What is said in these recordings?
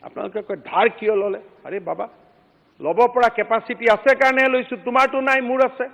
আপোনালোকে কয় ধাৰ কিয় ল'লে? আৰে বাবা, ল'ব পৰা কেপাচিটি আছে কাৰণে লৈছোঁ, তোমাৰতো নাই, মোৰ আছে।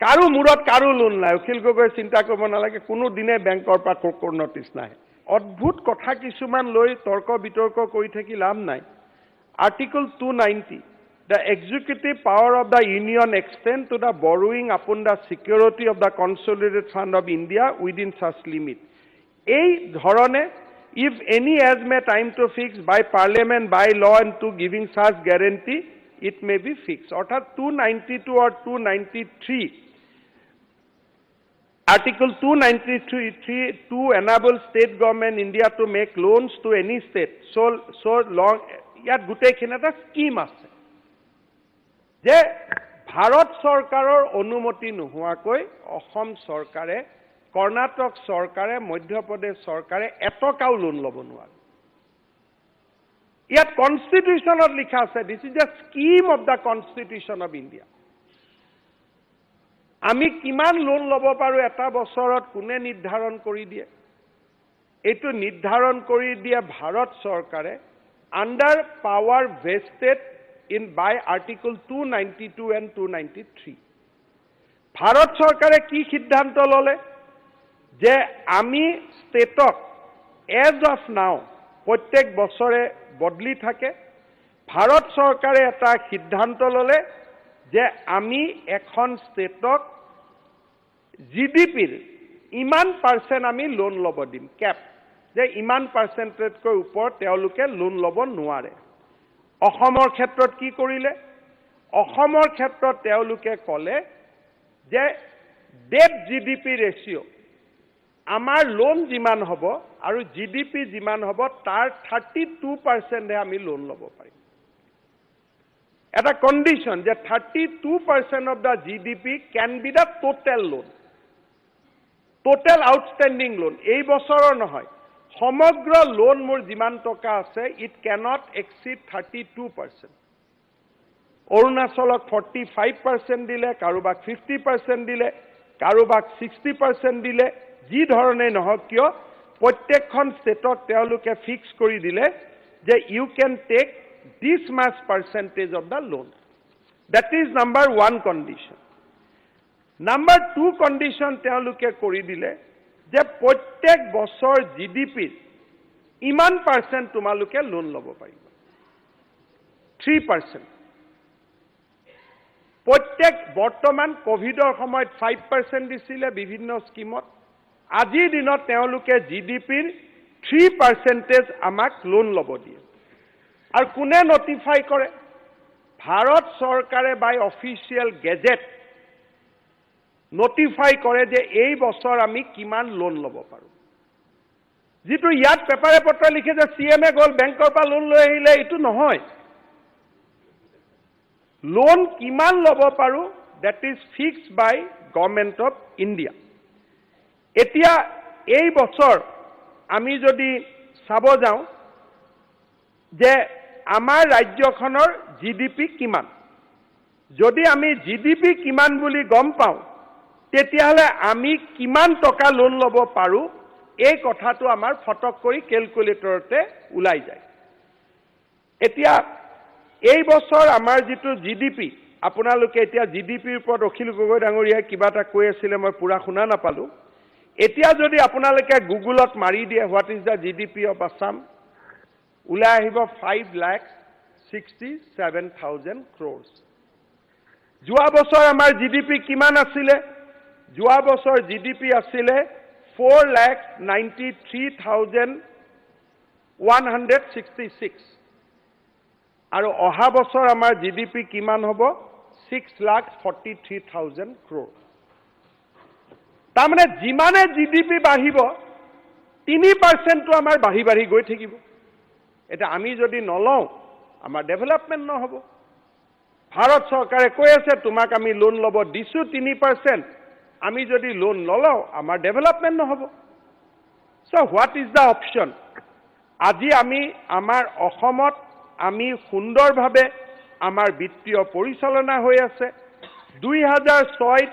কাৰো মূৰত কাৰো লোন নাই। অখিল গগৈ চিন্তা কৰিব নালাগে, কোনো দিনে বেংকৰ পৰা কোৰ নটিচ নাই। অদ্ভুত কথা কিছুমান লৈ তৰ্ক বিতৰ্ক কৰি থাকি লাভ নাই। Article 290, the executive power of the union extend to the borrowing upon the security of the consolidated fund of India within such limit. এই ধৰণে if any as may time to fix by parliament by law and to giving such guarantee it may be fixed. অৰ্থাৎ 292 or 293 Article 293 to enable state government India to make loans to any state so long ইয়াত গোটেইখিনি এটা scheme আছে যে ভাৰত চৰকাৰৰ অনুমতি নোহোৱাকৈ অসম চৰকাৰে, কৰ্ণাটক চৰকাৰে, মধ্যপ্ৰদেশ চৰকাৰে এটকাও লোন ল'ব নোৱাৰে। ইয়াত কনষ্টিটিউশ্যনত লিখা আছে, this is a scheme of the constitution of India. আমি কিমান লোন ল'ব পাৰোঁ এটা বছৰত কোনে নিৰ্ধাৰণ কৰি দিয়ে? এইটো নিৰ্ধাৰণ কৰি দিয়ে ভাৰত চৰকাৰে under power vested in by article 292 and 293. ভাৰত চৰকাৰে কি সিদ্ধান্ত ললে যে আমি ষ্টেটক এজ অফ নাও প্ৰত্যেক বছৰে বদলি থাকে। ভাৰত চৰকাৰে এটা সিদ্ধান্ত ললে যে আমি এখন ষ্টেটক জিডিপিৰ ইমান পাৰ্চেণ্ট আমি লোন ল'ব দিম, কেপ, যে ইমান পাৰ্চেণ্টেজকৈ ওপৰত তেওঁলোকে লোন ল'ব নোৱাৰে। অসমৰ ক্ষেত্ৰত কি কৰিলে? অসমৰ ক্ষেত্ৰত তেওঁলোকে ক'লে যে ডেট জিডিপি ৰেচিঅ' আমাৰ লোন যিমান হ'ব আৰু জিডিপি যিমান হ'ব তাৰ 32%হে আমি লোন ল'ব পাৰিম। এটা কণ্ডিশ্যন যে 32% of the GDP can be the total loan, total outstanding loan, এই বছৰৰ নহয়, সমগ্ৰ লোন মোৰ যিমান টকা আছে ইট কেনট এক্সিড 32%। অৰুণাচলক 45% দিলে, কাৰোবাক 50% দিলে, কাৰোবাক 60% দিলে, যি ধৰণে নহওক কিয় প্ৰত্যেকখন ষ্টেটক তেওঁলোকে ফিক্স কৰি দিলে যে you can take this much percentage of the loan. That is number 1 condition. Number 2 condition তেওঁলোকে কৰি দিলে যে প্ৰত্যেক বছৰ জিডিপিৰ ইমান পাৰ্চেণ্ট তোমালোকে লোন ল'ব পাৰিবা, 3%। প্ৰত্যেক বৰ্তমান কোভিডৰ সময়ত 5% দিছিলে বিভিন্ন স্কিমত, আজিৰ দিনত তেওঁলোকে জিডিপিৰ 3% আমাক লোন ল'ব দিয়ে। আৰু কোনে নটিফাই কৰে? ভাৰত চৰকাৰে বাই অফিচিয়েল গেজেট নটিফাই কৰে যে এই বছৰ আমি কিমান লোন ল'ব পাৰোঁ। যিটো ইয়াত পেপাৰে পত্ৰই লিখে যে CMA গ'ল বেংকৰ পৰা লোন লৈ আহিলে, এইটো নহয়। লোন কিমান ল'ব পাৰোঁ that is fixed by government of India. এতিয়া এই বছৰ আমি যদি চাব যাওঁ যে আমাৰ ৰাজ্যখনৰ জিডিপি কিমান, যদি আমি জিডিপি কিমান বুলি গম পাওঁ তেতিয়াহ'লে আমি কিমান টকা লোন ল'ব পাৰোঁ এই কথাটো আমাৰ ফটক কৰি কেলকুলেটৰতে ওলাই যায়। এতিয়া এই বছৰ আমাৰ যিটো জিডিপি, আপোনালোকে এতিয়া জিডিপিৰ ওপৰত অখিল গগৈ ডাঙৰীয়াই কিবা এটা কৈ আছিলে, মই পুৰা শুনা নাপালোঁ। এতিয়া যদি আপোনালোকে গুগলত মাৰি দিয়ে what is the GDP of Assam, ওলাই আহিব 5,67,000 crores। যোৱা বছৰ আমাৰ জিডিপি কিমান আছিলে? যোৱা বছৰ জিডিপি আছিলে 4,93,166 আৰু অহা বছৰ আমাৰ জিডিপি কিমান হ'ব? 6,43,000 crore। তাৰমানে যিমানে জিডিপি বাঢ়িব 3%টো আমাৰ বাঢ়ি বাঢ়ি গৈ থাকিব। এতিয়া আমি যদি নলওঁ আমাৰ ডেভেলপমেণ্ট নহ'ব। ভাৰত চৰকাৰে কৈ আছে তোমাক আমি লোন ল'ব দিছোঁ 3%, আমি যদি লোন নলওঁ আমাৰ ডেভেলপমেণ্ট নহ'ব। চ' হোৱাট ইজ দ্য অপশ্যন? আজি আমি আমাৰ অসমত আমি সুন্দৰভাৱে আমাৰ বিত্তীয় পৰিচালনা হৈ আছে। 2006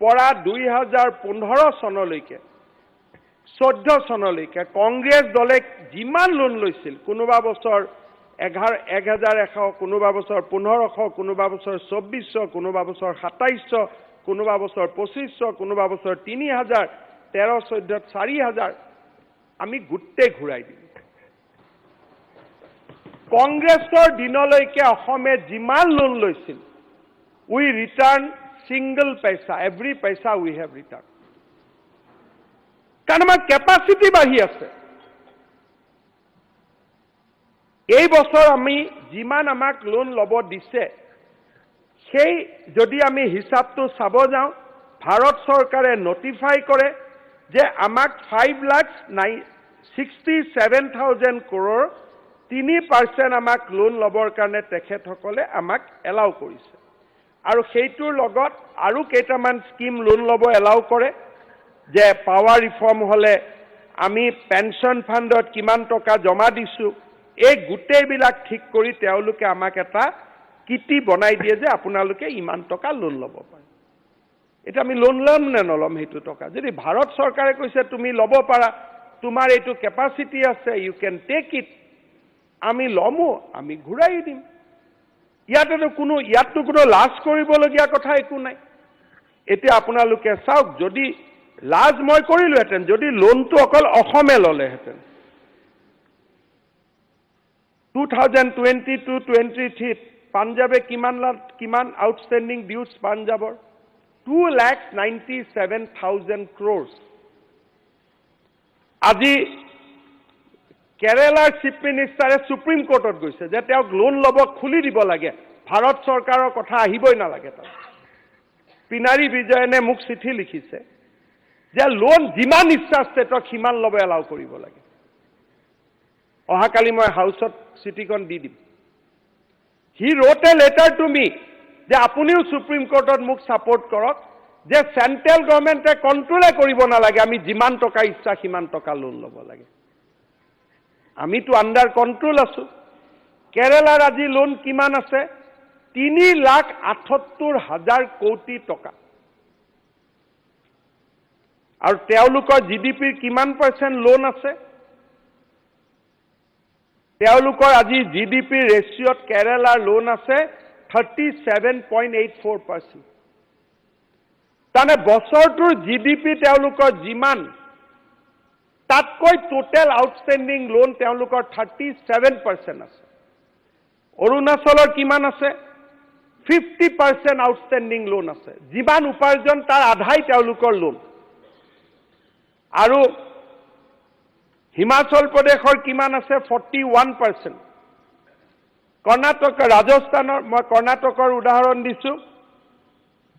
পৰা 2015 চনলৈকে 14 চনলৈকে কংগ্ৰেছ দলে যিমান লোন লৈছিল, কোনোবা বছৰ 1100, কোনোবা বছৰ 1500, কোনোবা বছৰ 2400, কোনোবা বছৰ 2700, কোনোবা বছৰ 2500, কোনোবা বছৰ 3000, 13, 14, 4000 আমি গোটেই ঘূৰাই দিম। কংগ্ৰেছৰ দিনলৈকে অসমে যিমান লোন লৈছিল, উই return single paisa, every paisa we have returned. কাৰণ আমাৰ কেপাচিটি বাঢ়ি আছে। এই বছৰ আমি যিমান আমাক লোন ল'ব দিছে, সেই যদি আমি হিচাপটো চাব যাওঁ, ভাৰত চৰকাৰে নটিফাই কৰে যে আমাক 5,67,000 crore 3% আমাক লোন ল'বৰ কাৰণে তেখেতসকলে আমাক এলাউ কৰিছে। আৰু সেইটোৰ লগত আৰু কেইটামান স্কিম লোন ল'ব এলাউ কৰে, যে পাৱাৰ ৰিফৰ্ম হলে আমি পেনশন ফাণ্ডত কিমান টকা জমা দিছো, এই গোটেইবিলাক ঠিক কৰি তেওঁলোকে আমাক এটা কিটি বনাই দিয়ে যে আপোনালোকে ইমান টকা লোন ল'ব পাৰে। এটা আমি লোন ল'ম নে নল'ম সেইটো টকা? যদি ভাৰত চৰকাৰে কৈছে তুমি ল'ব পাৰা, তোমাৰ এইটো কেপাচিটি আছে, ইউ কেন টেক ইট, আমি ল'মো, আমি ঘূৰাই দিম। ইয়াততো কোনো লাজ কৰিবলগীয়া কথা একো নাই। এতিয়া আপোনালোকে চাওক, যদি লাজ মই কৰিলোহেঁতেন যদি লোনটো অকল অসমে ল'লেহেঁতেন। 2022-23 পাঞ্জাবে কিমান আউটষ্টেণ্ডিং ডিউজ পাঞ্জাবৰ? 2,97,000 crores। আজি কেৰালাৰ চিফ মিনিষ্টাৰে সুপ্ৰিম কোৰ্টত গৈছে যে তেওঁক লোন ল'ব খুলি দিব লাগে, ভাৰত চৰকাৰৰ কথা আহিবই নালাগে। তাত পিনাৰী বিজয়নে মোক চিঠি লিখিছে যে লোন যিমান ইচ্ছা ষ্টেটক সিমান ল'ব এলাউ কৰিব লাগে। অহাকালি মই হাউচত চিঠিখন দি দিম। He wrote a letter to me যে আপুনিও সুপ্ৰিম কোৰ্টত মোক ছাপোৰ্ট কৰক, যে চেণ্ট্ৰেল গভৰ্ণমেণ্টে কণ্ট্ৰলে কৰিব নালাগে, আমি যিমান টকা ইচ্ছা সিমান টকা লোন ল'ব লাগে। আমিতো আণ্ডাৰ কণ্ট্ৰল আছো। কেৰালাৰ আজি লোন কিমান আছে? 3,78,000 কোটি টকা। আৰু তেওঁলোকৰ জিডিপিৰ কিমান % লোন আছে? তেওঁলোকৰ আজি জিডিপিৰ ৰেচিঅ'ত কেৰালাৰ লোন আছে 37.84%। তাৰমানে বছৰটোৰ জিডিপি তেওঁলোকৰ যিমান, তাতকৈ টোটেল আউটষ্টেণ্ডিং লোন তেওঁলোকৰ 37% আছে। অৰুণাচলৰ কিমান আছে? 50% আউটষ্টেণ্ডিং লোন আছে। যিমান উপাৰ্জন তাৰ আধাই তেওঁলোকৰ লোন। আৰু হিমাচল প্ৰদেশৰ কিমান আছে? 41%। কৰ্ণাটক, ৰাজস্থানৰ, মই কৰ্ণাটকৰ উদাহৰণ দিছো।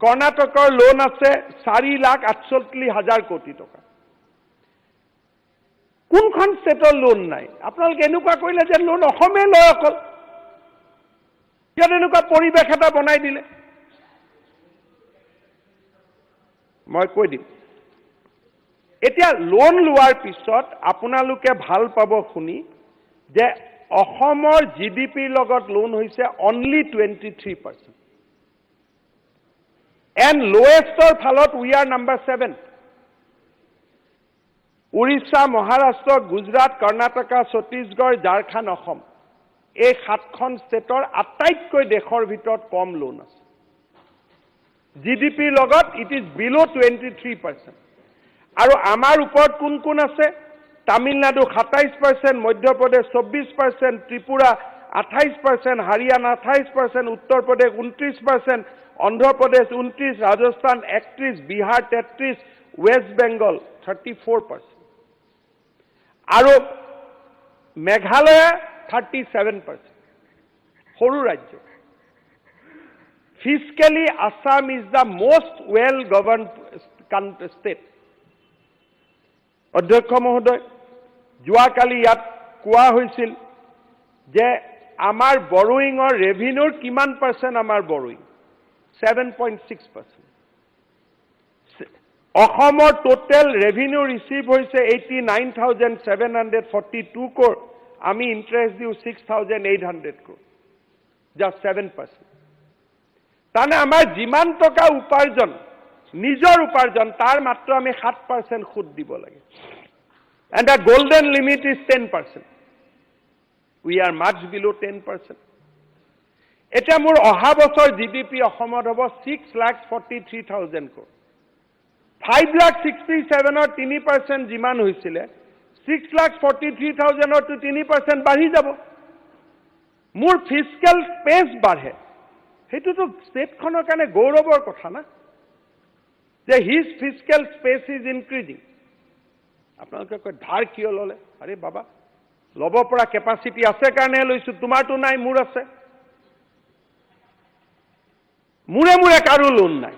কৰ্ণাটকৰ লোন আছে 4,68,000 কোটি টকা। কোনখন ষ্টেটৰ লোন নাই? আপোনালোকে এনেকুৱা কৰিলে যে লোন অসমে লয় অকল। ইয়াত এনেকুৱা পৰিৱেশ এটা বনাই দিলে। মই কৈ দিম। এতিয়া লোন লোৱাৰ পিছত আপোনালোকে ভাল পাব শুনি যে অসমৰ জিডিপিৰ লগত লোন হৈছে অনলি 23%। এণ্ড লোৱেষ্টৰ ফালত we are number 7। Odisha, Maharashtra, Gujarat, Karnataka, Chhattisgarh, Jharkhand, Assam, এই 7খন ষ্টেটৰ আটাইতকৈ দেশৰ ভিতৰত কম লোন আছে। জিডিপিৰ লগত ইট ইজ বিল' 23%। আৰু আমাৰ ওপৰত কোন কোন আছে? তামিলনাডু 27%, মধ্যপ্ৰদেশ 24%, ত্ৰিপুৰা 28%, হাৰিয়ানা 28%, উত্তৰ প্ৰদেশ 29%, অন্ধ্ৰপ্ৰদেশ 29%, ৰাজস্থান 31%, বিহাৰ 33%, ৱেষ্ট বেংগল 34%। আৰু মেঘালয় 37%। সৰু ৰাজ্য। Physically Assam is the most well governed state. অধ্যক্ষ মহোদয়, যোৱাকালি ইয়াত কোৱা হৈছিল যে আমাৰ বৰোয়িঙৰ ৰেভিনিউৰ কিমান % আমাৰ বৰোয়িং? 7.6%। অসমৰ টোটেল ৰেভিনিউ ৰিচিভ হৈছে 89,742 crore। আমি ইণ্টাৰেষ্ট দিওঁ 6,800 crore, জাষ্ট 7%। তাৰমানে আমাৰ যিমান টকা উপাৰ্জন, নিজৰ উপাৰ্জন, তাৰ মাত্ৰ আমি 7% সুদ দিব লাগে। And the golden limit is 10%। We are much below 10%. এতিয়া মোৰ অহা বছৰ জিডিপি অসমত হ'ব 6,43,000 crore. 5,67,000 3% যিমান হৈছিলে 6,43,000 to 3% বাঢ়ি যাব. মোৰ ফিস্কেল স্পেচ বাঢ়ে. সেইটোতো ষ্টেটখনৰ কাৰণে গৌৰৱৰ কথা না, যে his fiscal space is increasing. আপোনালোকে কয় ধাৰ কিয় ল'লে? আৰে বাবা, ল'ব পৰা কেপাচিটি আছে কাৰণে লৈছোঁ, তোমাৰতো নাই, মোৰ আছে. মূৰে মূৰে কাৰো লোন নাই.